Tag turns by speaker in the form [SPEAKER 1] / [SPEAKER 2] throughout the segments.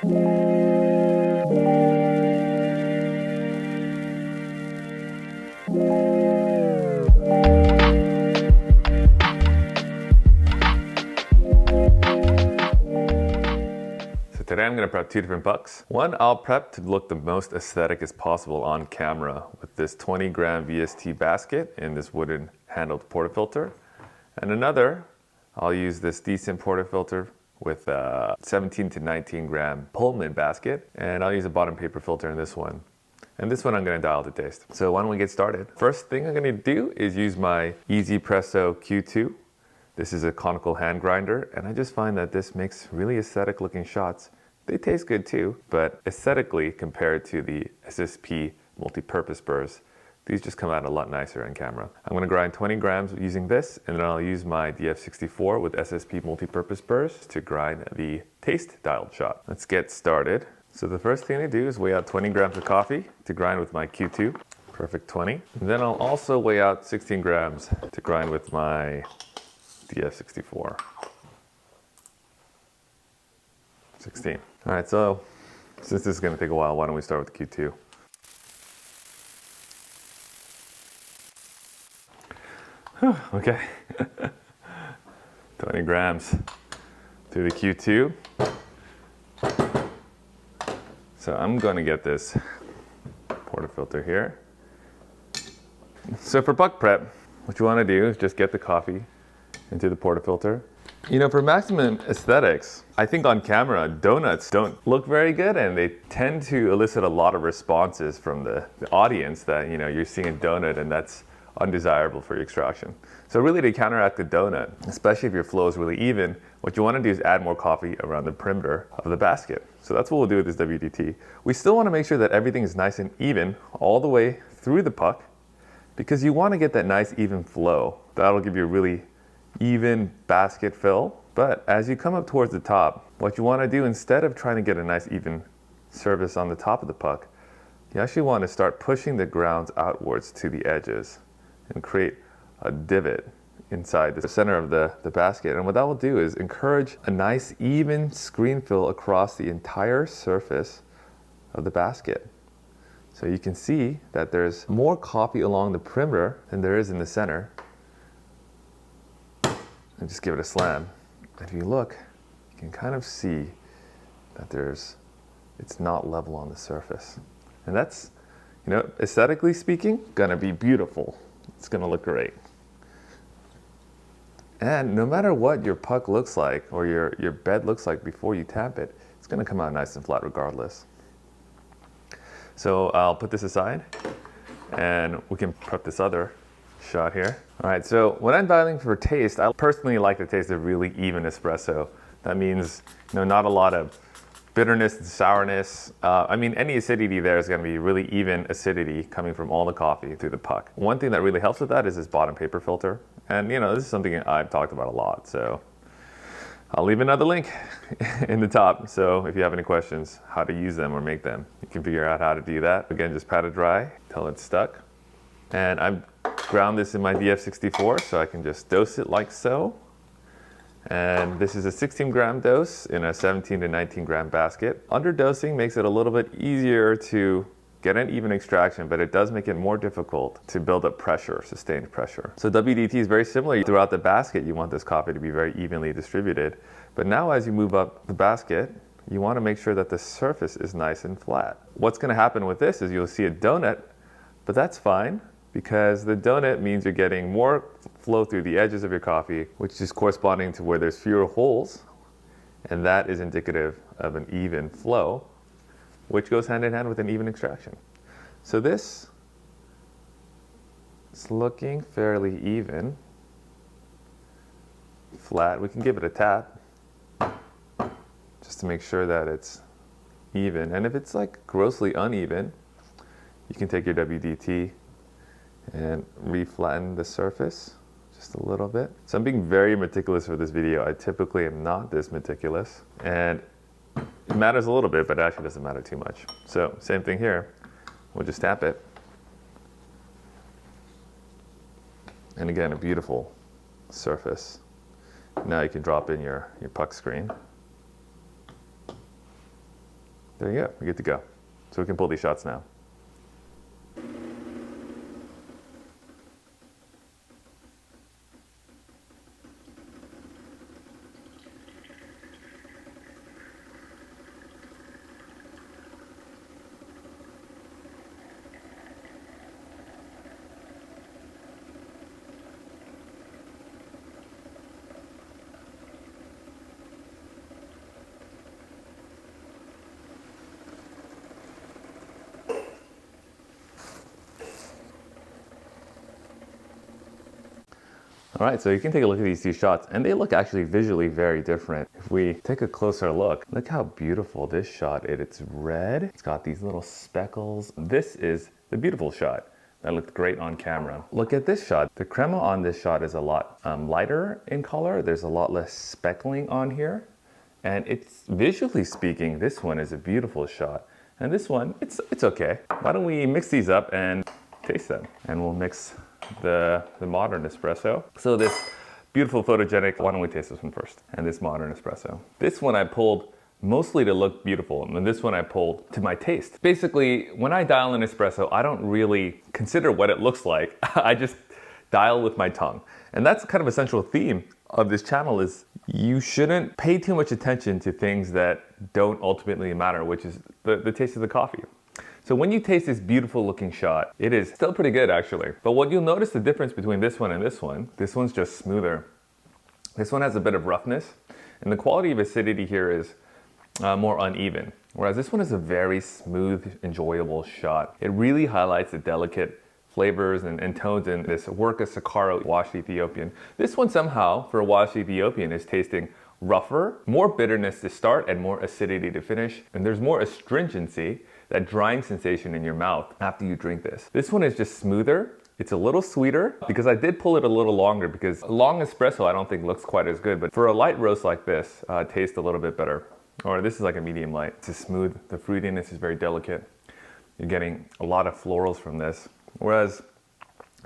[SPEAKER 1] Today I'm going to prep two different pucks. One I'll prep to look the most aesthetic as possible on camera with this 20-gram VST basket in this wooden handled portafilter. And another, I'll use this decent portafilter with a 17 to 19 gram Pullman basket. And I'll use a bottom paper filter in this one. And this one I'm going to dial to taste. So why don't we get started? First thing I'm going to do is use my Espresso Q2. This is a conical hand grinder, and I just find that this makes really aesthetic looking shots. They taste good too, but aesthetically compared to the SSP multi-purpose spurs, these just come out a lot nicer on camera. I'm going to grind 20 grams using this, and then I'll use my DF64 with SSP multi-purpose spurs to grind the taste dialed shot. Let's get started. So the first thing I do is weigh out 20 grams of coffee to grind with my Q2. Perfect 20. And then I'll also weigh out 16 grams to grind with my DF64. 16. All right, so since this is going to take a while, why don't we start with Q2? Okay. 20 grams through the Q2. So I'm going to get this portafilter here. So for puck prep, what you want to do is just get the coffee into the portafilter. You know, for maximum aesthetics, I think on camera, donuts don't look very good, and they tend to elicit a lot of responses from the audience that, you know, you're seeing a donut and that's undesirable for your extraction. So really to counteract the donut, especially if your flow is really even, what you want to do is add more coffee around the perimeter of the basket. So that's what we'll do with this WDT. We still want to make sure that everything is nice and even all the way through the puck, because you want to get that nice even flow. That'll give you a really even basket fill. But as you come up towards the top, what you want to do, instead of trying to get a nice even surface on the top of the puck, you actually want to start pushing the grounds outwards to the edges and create a divot inside the center of the basket. And what that will do is encourage a nice even screen fill across the entire surface of the basket. So you can see that there's more coffee along the perimeter than there is in the center. And just give it a slam. If you look, you can kind of see that it's not level on the surface. And that's, you know, aesthetically speaking, gonna be beautiful. It's gonna look great. And no matter what your puck looks like or your bed looks like before you tap it, it's gonna come out nice and flat regardless. So I'll put this aside and we can prep this other shot here. All right, so when I'm dialing for taste, I personally like the taste of really even espresso. That means, you know, not a lot of bitterness and sourness. I mean, any acidity there is going to be really even acidity coming from all the coffee through the puck. One thing that really helps with that is this bottom paper filter. And, you know, this is something I've talked about a lot. So I'll leave another link in the top. So if you have any questions, how to use them or make them, you can figure out how to do that. Again, just pat it dry till it's stuck. And I've ground this in my DF64, so I can just dose it like so. And this is a 16 gram dose in a 17 to 19 gram basket. Underdosing makes it a little bit easier to get an even extraction, but it does make it more difficult to build up pressure, sustained pressure. So WDT is very similar. Throughout the basket, you want this coffee to be very evenly distributed. But now as you move up the basket, you want to make sure that the surface is nice and flat. What's going to happen with this is you'll see a donut, but that's fine, because the donut means you're getting more flow through the edges of your coffee, which is corresponding to where there's fewer holes, and that is indicative of an even flow, which goes hand in hand with an even extraction. So this is looking fairly even, flat. We can give it a tap just to make sure that it's even. And if it's like grossly uneven, you can take your WDT and reflatten the surface just a little bit. So I'm being very meticulous for this video. I typically am not this meticulous, and it matters a little bit, but it actually doesn't matter too much. So same thing here. We'll just tap it. And again, a beautiful surface. Now you can drop in your puck screen. There you go, we're good to go. So we can pull these shots now. All right, so you can take a look at these two shots, and they look actually visually very different. If we take a closer look how beautiful this shot is. It's red, it's got these little speckles. This is the beautiful shot. That looked great on camera. Look at this shot. The crema on this shot is a lot lighter in color. There's a lot less speckling on here. And it's, visually speaking, this one is a beautiful shot. And this one, it's okay. Why don't we mix these up and taste them? And we'll mix the modern espresso. So this beautiful photogenic, why don't we taste this one first? And this modern espresso. This one I pulled mostly to look beautiful, and this one I pulled to my taste. Basically, when I dial an espresso, I don't really consider what it looks like. I just dial with my tongue. And that's kind of a central theme of this channel, is you shouldn't pay too much attention to things that don't ultimately matter, which is the taste of the coffee. So when you taste this beautiful looking shot, it is still pretty good actually. But what you'll notice the difference between this one and this one's just smoother. This one has a bit of roughness, and the quality of acidity here is more uneven. Whereas this one is a very smooth, enjoyable shot. It really highlights the delicate flavors and tones in this Worka Sakara washed Ethiopian. This one somehow, for a washed Ethiopian, is tasting rougher, more bitterness to start and more acidity to finish. And there's more astringency, that drying sensation in your mouth after you drink this. This one is just smoother. It's a little sweeter, because I did pull it a little longer, because a long espresso I don't think looks quite as good, but for a light roast like this, it tastes a little bit better. Or this is like a medium light. It's smooth, the fruitiness is very delicate. You're getting a lot of florals from this. Whereas,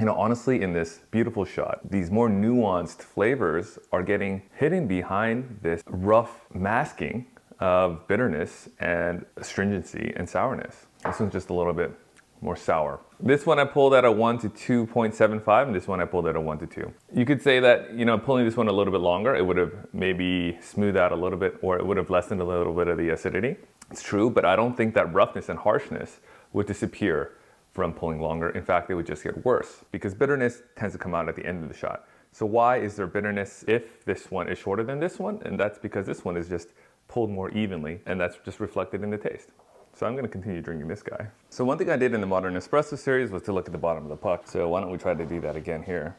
[SPEAKER 1] you know, honestly, in this beautiful shot, these more nuanced flavors are getting hidden behind this rough masking of bitterness and astringency and sourness. This one's just a little bit more sour. This one I pulled at a 1 to 2.75, and this one I pulled at a 1 to 2. You could say that, you know, pulling this one a little bit longer, it would have maybe smoothed out a little bit, or it would have lessened a little bit of the acidity. It's true, but I don't think that roughness and harshness would disappear from pulling longer. In fact, it would just get worse, because bitterness tends to come out at the end of the shot. So why is there bitterness if this one is shorter than this one? And that's because this one is just pulled more evenly, and that's just reflected in the taste. So I'm gonna continue drinking this guy. So one thing I did in the Modern Espresso series was to look at the bottom of the puck. So why don't we try to do that again here?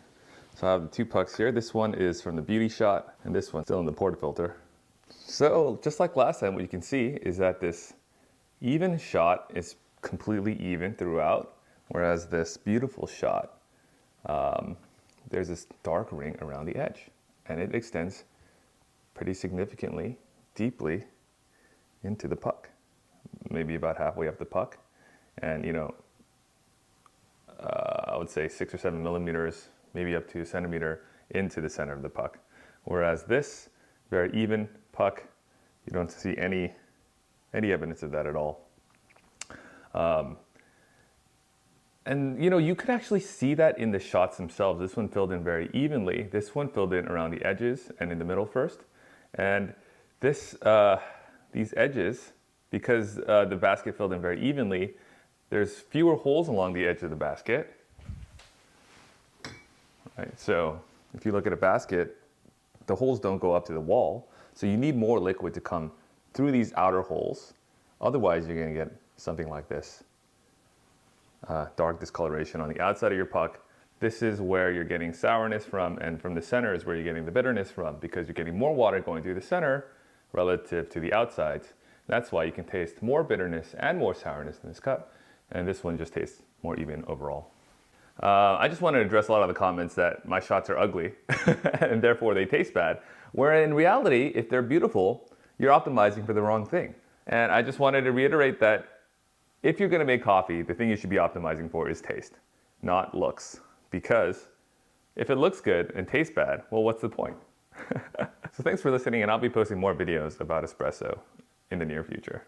[SPEAKER 1] So I have the two pucks here. This one is from the Beauty Shot, and this one's still in the portafilter. So just like last time, what you can see is that this even shot is completely even throughout, whereas this beautiful shot, there's this dark ring around the edge, and it extends pretty significantly, deeply into the puck, maybe about halfway up the puck, and you know, I would say 6 or 7 millimeters, maybe up to a centimeter into the center of the puck. Whereas this very even puck, you don't see any evidence of that at all. And you know, you could actually see that in the shots themselves. This one filled in very evenly. This one filled in around the edges and in the middle first. And this, these edges, because the basket filled in very evenly, there's fewer holes along the edge of the basket. Right, so if you look at a basket, the holes don't go up to the wall. So you need more liquid to come through these outer holes. Otherwise, you're gonna get something like this. Dark discoloration on the outside of your puck. This is where you're getting sourness from, and from the center is where you're getting the bitterness from, because you're getting more water going through the center relative to the outsides. That's why you can taste more bitterness and more sourness in this cup, and this one just tastes more even overall. I just wanted to address a lot of the comments that my shots are ugly and therefore they taste bad, where in reality, if they're beautiful, you're optimizing for the wrong thing. And I just wanted to reiterate that if you're gonna make coffee, the thing you should be optimizing for is taste, not looks. Because if it looks good and tastes bad, well, what's the point? So thanks for listening, and I'll be posting more videos about espresso in the near future.